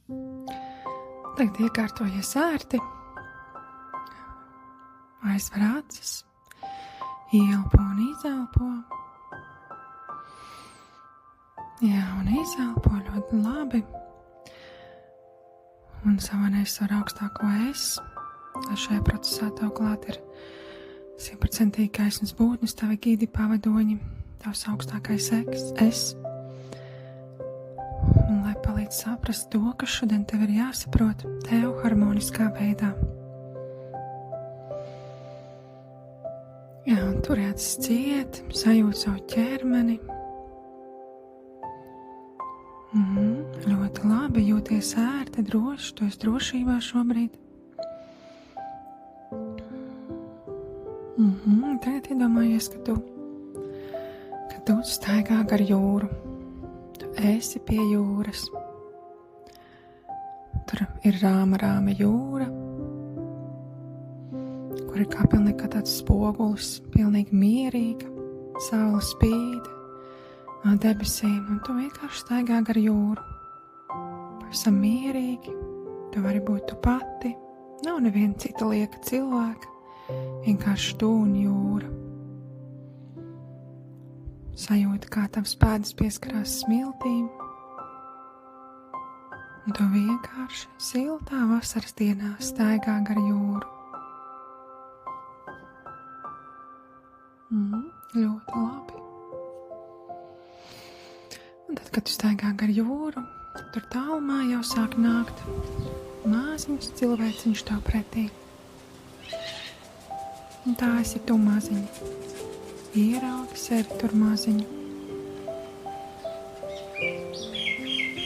Tagad iekārtojies ērti, aizver acis, ieelpo un izelpo. Jā, un izelpo ļoti labi. Un savanēs ar augstāko es, lai šajā procesā tev klāt ir 100% gaismas būtnes, tavi gidi, pavadoņi, tavs augstākais es. Un lai palīdz saprast to, kas šodien tev ir jāsaprot tev harmoniskā veidā. Jā, un tur acis ciet, sajūt savu ķermeni. Ļoti labi, jūties ērti, droši, tu esi drošībā šobrīd. Tagad iedomājies, ka tu staigā gar jūru. Tu esi pie jūras. Tur ir rāma jūra, kur ir kā pilnīgi kā tāds spogulis, pilnīgi mierīga, saule spīd no debesīm, un tu vienkārši staigā gar jūru. Pavisam mierīgi, tu vari būt tu pati, nav neviena cita lieka cilvēka, vienkārši tu un jūra. Sajūta, kā tavs pēdas pieskarās smiltīm, un tu vienkārši siltā vasaras dienā staigā gar jūru. Ļoti labi. Un tad, kad tu staigā gar jūru, tur tālumā jau sāk nākt maziņš cilvēciņš tev pretī. Un tā esi tu maziņa. Ieraugi sevi tur maziņu.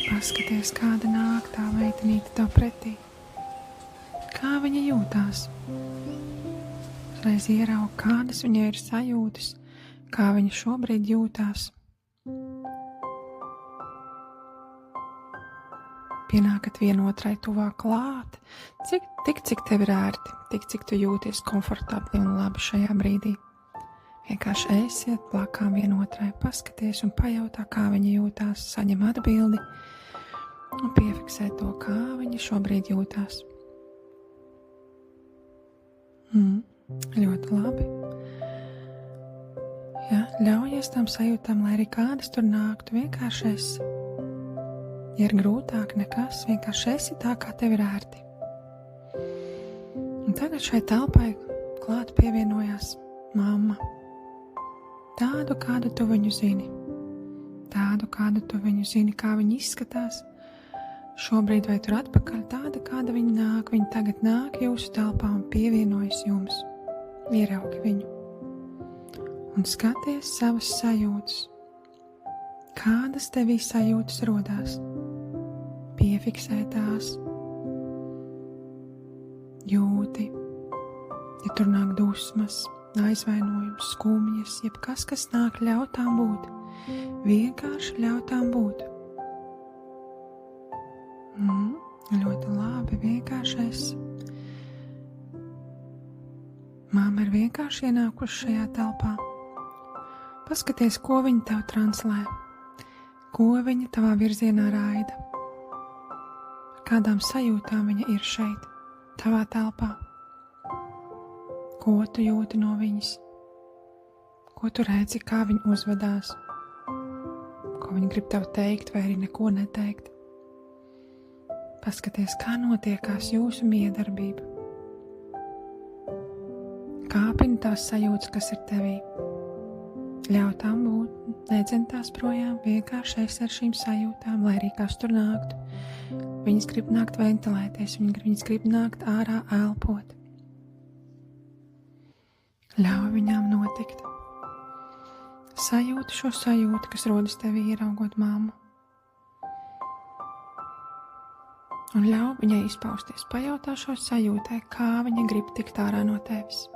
Paskaties, kāda nāk tā meitenīte tev pretī. Kā viņa jūtās? Reiz ieraugi, kādas viņai ir sajūtas, kā viņa šobrīd jūtās. Pienākat vienotrai tuvāk klāt, cik tev ir ērti, cik tu jūties komfortabli un labi šajā brīdī. Vienkārši esiet blakām vienotrai, paskaties un pajautā, kā viņa jūtās, saņem atbildi un piefiksē to, kā viņa šobrīd jūtās. Ļoti labi. Jā, ļaujies tam sajūtām, lai arī kādas tur nāktu, vienkārši esi. Ja ir grūtāk nekas, vienkārši esi tā, kā tev ir ērti. Un tagad šai telpai klāt pievienojās mamma. Tādu, kādu tu viņu zini. Tādu, kādu tu viņu zini, kā viņa izskatās. Šobrīd vai tur atpakaļ, tāda, kāda viņa nāk. Viņa tagad nāk jūsu telpā un pievienojas jums. Ieraugi viņu. Un skaties savas sajūtas. Kādas tevī sajūtas rodās? Piefiksē tās. Jūti, ja tur nāk dusmas, aizvainojums, skumjas, jebkas, kas nāk, ļautām būt. Vienkārši ļautām būt. Ļoti labi, vienkārši esi. Māma ir vienkārši ienākuši šajā telpā. Paskaties, ko viņa tev translē. Ko viņa tavā virzienā raida? Kādām sajūtām viņa ir šeit, tavā telpā? Ko tu jūti no viņas? Ko tu redzi, kā viņa uzvedās? Ko viņa grib tev teikt, vai arī neko neteikt? Paskaties, kā notiekās jūsu miedarbība. Kāpina tās sajūtas, kas ir tevī. Ļauj tām būt, nedzen tās projām, vienkārši esi ar šīm sajūtām, lai arī kas tur nāktu. Viņas grib nākt ventilēties, viņas grib nākt ārā elpot. Ļauj viņām notikt. Sajūti šo sajūtu, kas rodas tevī ieraugot mammu. Un ļauj viņai izpausties. Pajautā šo sajūtai, kā viņa grib tikt ārā no tevis.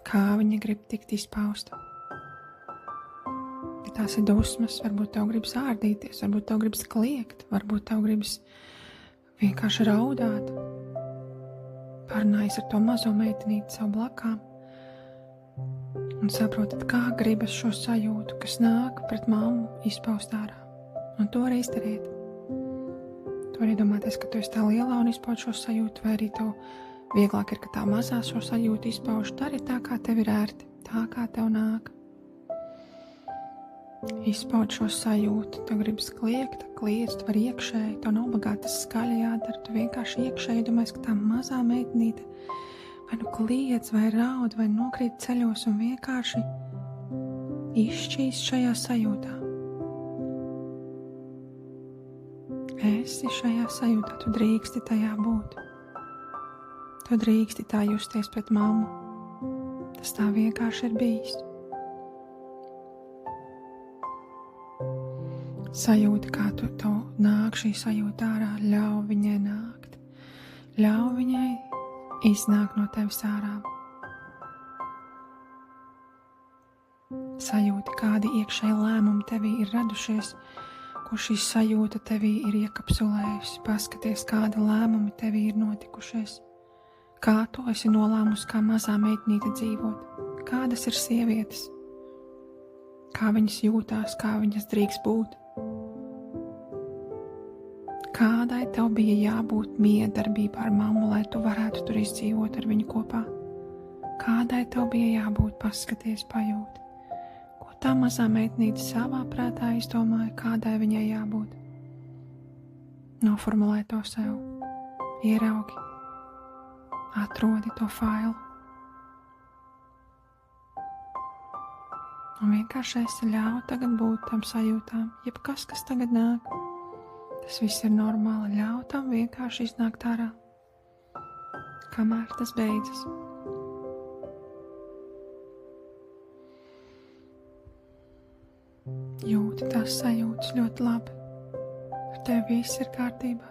Kā viņa grib tikt izpausta. Ja tās ir dusmas, varbūt tev gribas ārdīties, varbūt tev gribas kliegt, varbūt tev gribas vienkārši raudāt. Parunājies ar to mazo meitenīti savu blakām. Un saprotat, kā gribas šo sajūtu, kas nāk pret mammu, izpaust ārā. Un to arī iztariet. Tu vari iedomāties, ka tu esi tā lielā un izpaud šo sajūtu, vai arī tev vieglāk ir, ka tā mazā šo sajūtu izpauž. Dari tā, kā tev ir ērti, tā kā tev nāk. Izpaud šo sajūtu, tev gribas kliegt, kliedz, tu vari iekšēji, tev nav obligāti tas skaļi jādara, tu vienkārši iekšēji domājies, ka tā mazā meitenīte vai nu kliedz, vai raud, vai nokrīt ceļos un vienkārši izšķīst šajā sajūtā. Esi šajā sajūtā, tu drīksti tajā būt. Tu drīksti tā justies pret mammu. Tas tā vienkārši ir bijis. Sajūti, kā tev nāk šī sajūta ārā, ļauj viņai nākt. Ļauj viņai iznākt no tevis ārā. Sajūti, kādi iekšēji lēmumi tevī ir radušies, ko šī sajūta tevī ir iekapsulējusi. Paskaties, kādi lēmumi tevī ir notikušies. Kā tu esi nolēmusi, kā mazā meitnīte dzīvot. Kādas ir sievietes. Kā viņas jūtās, kā viņas drīkst būt. Kādai tev bija jābūt miedarbībā ar mammu, lai tu varētu tur izdzīvot ar viņu kopā. Kādai tev bija jābūt, paskaties, pajūti. Tā mazā meitnīte savā prātā izdomāja, kādai viņai jābūt. Noformulē to sev, ieraugi, atrodi to failu. Un vienkārši esi ļauj tagad būt tam sajūtām, jebkas, kas tagad nāk. Tas viss ir normāli, ļauj tam vienkārši iznākt ārā, kamēr tas beidzas. Jūti tās sajūtas ļoti labi. Ar tevi viss ir kārtībā.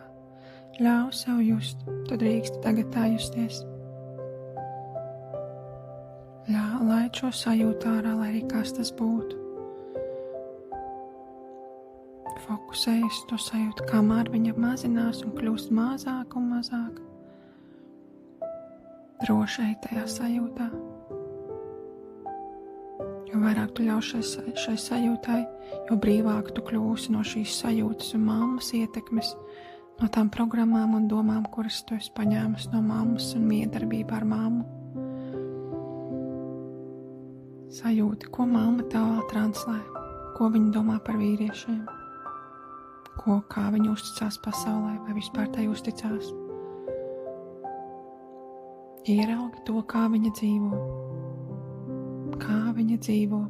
Ļauj sev just. Tu drīksti tagad tā justies. Laid šo sajūtu ārā, lai arī kas tas būtu. Fokusējies to sajūtu, kamēr viņa mazinās un kļūst mazāk un mazāk. Droši ej tajā sajūtā. Jo vairāk tu ļauj šai sajūtai, jo brīvāk tu kļūsi no šīs sajūtas un mammas ietekmes, no tām programmām un domām, kuras tu esi paņēmusi no mammas un miedarbībā ar mammu. Sajūti, ko mamma tev translē, ko viņa domā par vīriešiem, kā viņa uzticās pasaulē, vai vispār tai uzticās. Ieraugi to, kā viņa dzīvo. Kā viņa dzīvo.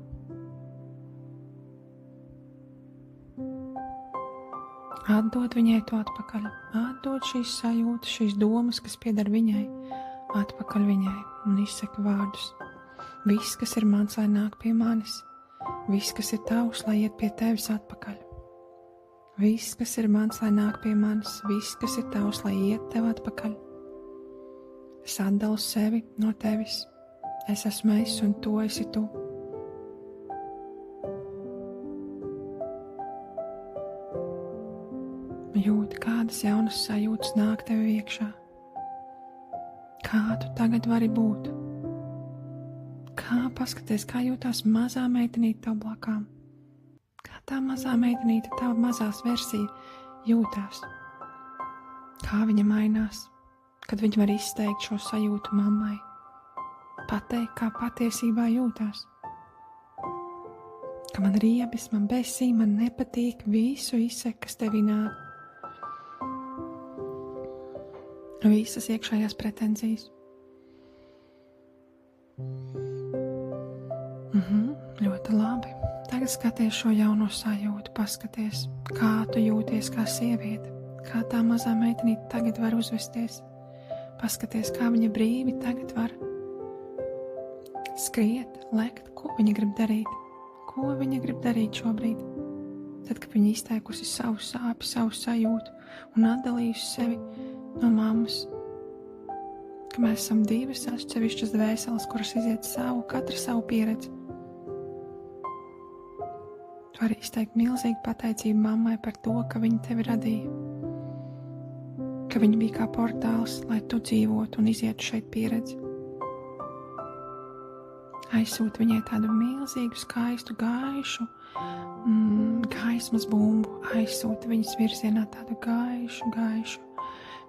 Atdod viņai to atpakaļ. Atdod šīs sajūtas, šīs domas, kas pieder viņai, atpakaļ viņai un izsaka vārdus. Viss, kas ir mans, lai nāk pie manis. Viss, kas ir tavs, lai iet pie tevis atpakaļ. Viss, kas ir mans, lai nāk pie manis. Viss, kas ir tavs, lai iet tev atpakaļ. Es atdalu sevi no tevis. Es esmu es un tu esi tu. Jūti, kādas jaunas sajūtas nāk tev iekšā. Kā tu tagad vari būt? Paskaties, kā jūtās mazā meitenīte tev blakām. Kā tā mazā meitenīte, tā mazās versija jūtās. Kā viņa mainās, kad viņa var izteikt šo sajūtu mammai. Pateikt, kā patiesībā jūtās. Ka man riebis, man besī, man nepatīk, visu izsek, kas tevī nāk. Visas iekšējās pretenzijas. Ļoti labi. Tagad skaties šo jauno sajūtu, paskaties, kā tu jūties kā sieviete, kā tā mazā meitenīte tagad var uzvesties. Paskaties, kā viņa brīvi tagad var skriet, lekt, ko viņa grib darīt. Ko viņa grib darīt šobrīd? Tad, kad viņa izteikusi savu sāpi, savu sajūtu un atdalījusi sevi no mammas. Ka mēs esam divas atsevišķas dvēseles, kuras iziet katra savu pieredzi. Tu vari izteikt milzīgu pateicību mammai par to, ka viņa tevi radīja. Ka viņa bija kā portāls, lai tu dzīvotu un izietu šeit pieredzi. Aizsūti viņai tādu milzīgu, skaistu, gaišu gaismas bumbu. Aizsūti viņas virzienā tādu gaišu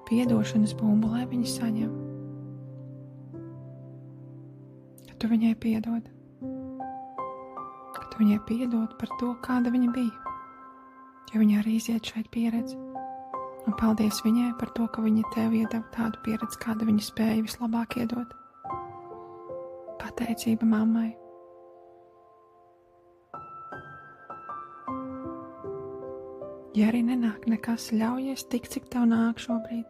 piedošanas bumbu, lai viņa saņem. Ka tu viņai piedod. Ka tu viņai piedod par to, kāda viņa bija. Jo viņa arī iziet šeit pieredzi. Un paldies viņai par to, ka viņa tev iedeva tādu pieredzi, kāda viņa spēja vislabāk iedot. Pateicība mammai. Ja arī nenāk nekas, ļaujies tik, cik tev nāk šobrīd.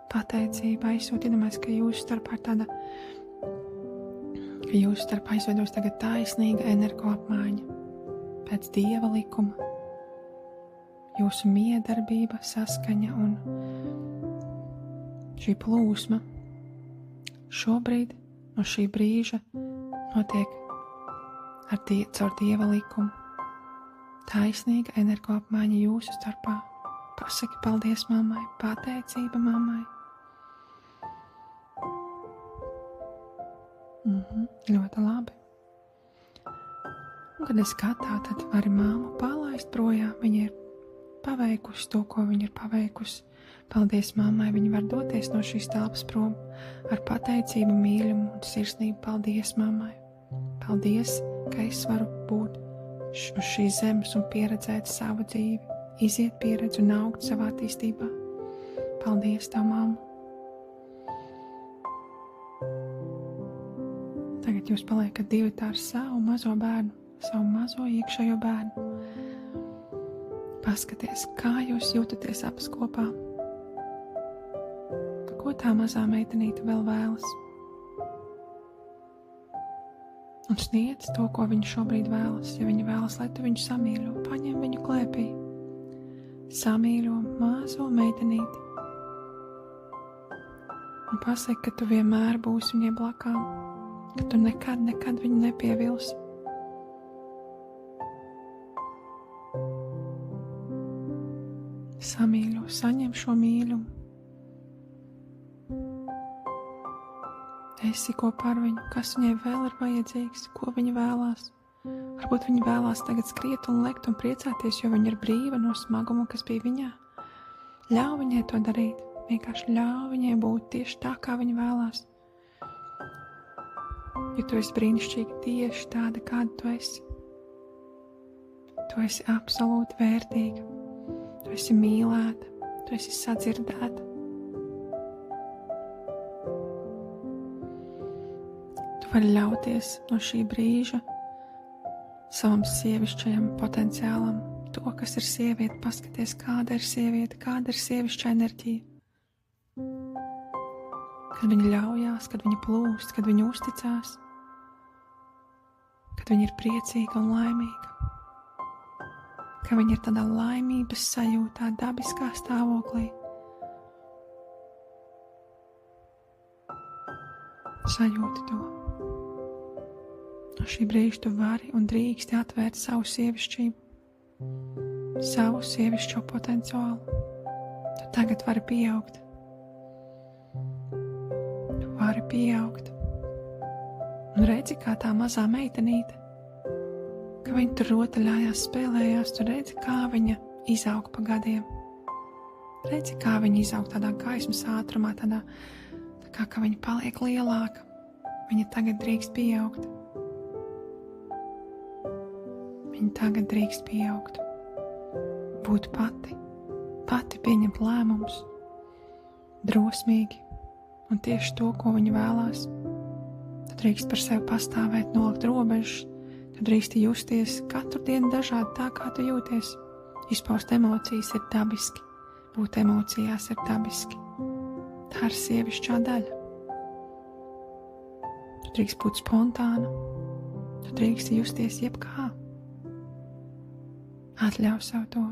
Pateicība aizsūt, iedomājies, ka jūsu starpā aizveidos tagad taisnīga energoapmaiņa pēc Dieva likuma. Jūsu miedarbība, saskaņa un šī plūsma šobrīd no šī brīža notiek caur Dieva likumu. Taisnīga energoapmaiņa jūsu starpā. Pasaki paldies mammai, pateicība mammai. Ļoti labi. Un, kad es skatā, tad vari māmu palaist projām. Viņa ir paveikusi to, ko viņa ir paveikusi. Paldies mammai, viņa var doties no šīs telpas prom ar pateicību, mīļumu un sirsnību. Paldies mammai. Paldies, ka es varu būt uz šīs zemes un pieredzēt savu dzīvi, iziet pieredzi un augt savā attīstībā. Paldies tev, mamma. Tagad jūs paliekat divi tā ar savu mazo bērnu, savu mazo iekšējo bērnu. Paskaties, kā jūs jūtaties abas kopā. Ko tā mazā meitenīte vēl vēlas? Un sniedz to, ko viņa šobrīd vēlas. Ja viņa vēlas, lai tu viņu samīļo, paņem viņu klēpī. Samīļo mazo meitenīti. Un pasaki, ka tu vienmēr būsi viņai blakām. Ka tu nekad viņu nepievilsi. Samīļo, saņem šo mīļumu. Esi kopā ar viņu, kas viņai vēl ir vajadzīgs, ko viņa vēlās. Varbūt viņa vēlās tagad skriet un lekt un priecāties, jo viņa ir brīva no smaguma, kas bija viņā. Ļauj viņai to darīt, vienkārši ļauj viņai būt tieši tā, kā viņa vēlās. Jo tu esi brīnišķīga tieši tāda, kāda tu esi. Tu esi absolūti vērtīga, tu esi mīlēta, tu esi sadzirdēta. Tu vari ļauties no šī brīža savam sievišķajam potenciālam, to, kas ir sieviete, paskaties, kāda ir sieviete, kāda ir sievišķa enerģija. Kad viņa ļaujās, kad viņa plūst, kad viņa uzticās, kad viņa ir priecīga un laimīga, ka viņa ir tādā laimības sajūtā, dabiskā stāvoklī. Sajūti to. No šī brīža tu vari un drīksti atvērt savu sievišķību, savu sievišķo potenciālu. Tu tagad vari pieaugt. Tu vari pieaugt. Un redzi, kā tā mazā meitenīte, ka viņa tur rotaļājās, spēlējās, tu redzi, kā viņa izaug pa gadiem. Redzi, kā viņa izaug tādā gaismas ātrumā, tā kā viņa paliek lielāka. Viņa tagad drīkst pieaugt. Viņa tagad drīkst pieaugt. Būt pati pieņemt lēmumus, drosmīgi un tieši to, ko viņa vēlās. Tu drīkst par sevi pastāvēt, nolikt robežas, tu drīksti justies katru dienu dažādi tā, kā tu jūties. Izpaust emocijas ir dabiski, būt emocijās ir dabiski. Tā ir sievišķā daļa. Tu drīkst būt spontāna, tu drīkst justies jebkā. Atļauj sev to.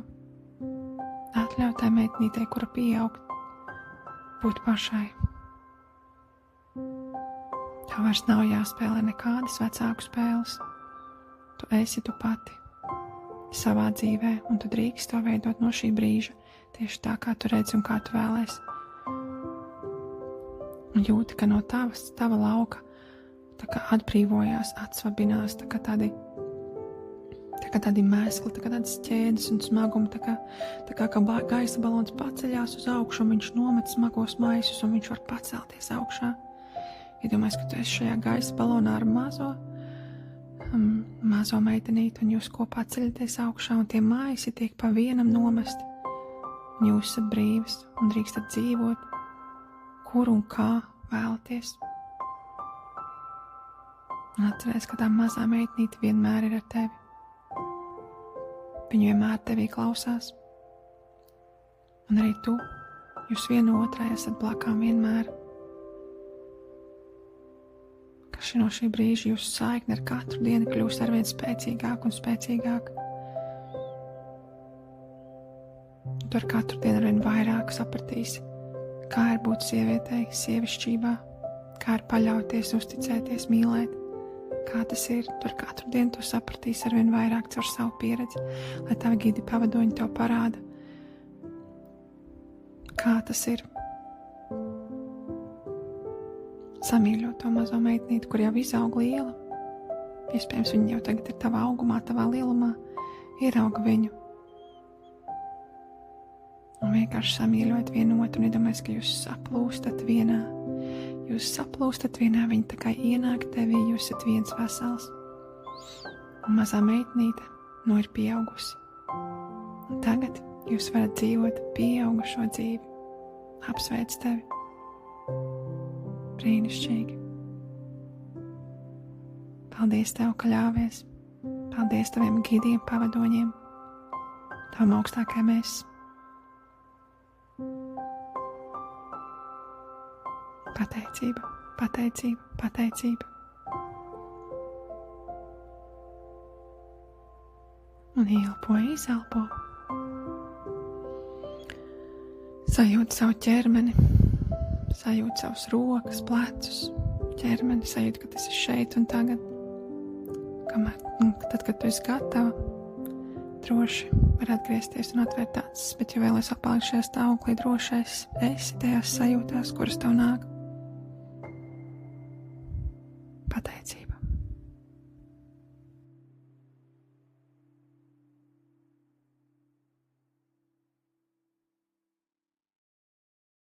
Atļauj tai meitnītei, kura pieaug, būt pašai. Tev vairs nav jāspēlē nekādas vecāku spēles. Tu esi tu pati savā dzīvē, un tu drīkst to veidot no šī brīža, tieši tā, kā tu redzi un kā tu vēlēsi. Un jūti, ka no tava lauka tā kā atbrīvojās, atsvabinās, tā kā tādi mēsli, tā kā tādas ķēdes un smagumi, tā kā gaisa balons paceļās uz augšu, un viņš nomet smagos maisus, un viņš var pacelties augšā. Iedomājies, ka tu esi šajā gaisa balonā ar mazo meitenīti, un jūs kopā ceļaties augšā, un tie maisi tiek pa vienam nomesti. Un jūs esat brīvas un drīkstat dzīvot, kur un kā vēlaties. Un atceries, ka tā mazā meitnīte vienmēr ir ar tevi. Viņa vienmēr tevī klausās. Un arī tu, jūs vienu otrai esat blakām vienmēr. Ka no šī brīža jūsu saikne ar katru dienu kļūst arvien spēcīgāk un spēcīgāk. Tu ar katru dienu arvien vairāk sapratīsi, kā ir būt sievietei, sievišķībā, kā ir paļauties, uzticēties, mīlēt. Kā tas ir, tu ar katru dienu to sapratīsi arvien vairāk caur savu pieredzi, lai tavi gidi pavadoņi tev parāda, kā tas ir samīļot to mazo meitnīti, kur jau izaug liela. Iespējams, viņa jau tagad ir tavā augumā, tavā lielumā, ierauga viņu. Un vienkārši samīļot vienu otru un iedomājies, ka jūs saplūstat vienā. Jūs saplūstat vienā, viņa tā kā ienāk tevī, jūs esat viens vesels. Un mazā meitnīte ir pieaugusi. Un tagad jūs varat dzīvot pieaugušo dzīvi. Apsveic tevi. Brīnišķīgi. Paldies tev, ka ļāvies. Paldies taviem gidiem, pavadoņiem. Tavam augstākajam es. Pateicība, pateicība, pateicība. Un ielpo, izelpo. Sajūt savu ķermeni, sajūt savus rokas, plecus, ķermeni, sajūt, ka tas ir šeit un tagad. Tad, kad tu esi gatava, droši var atgriezties un atvērt acis, bet ja vēlies apalikt šajā stāvoklī, drošais esi tajās sajūtās, kuras tev nāk. Pateicība.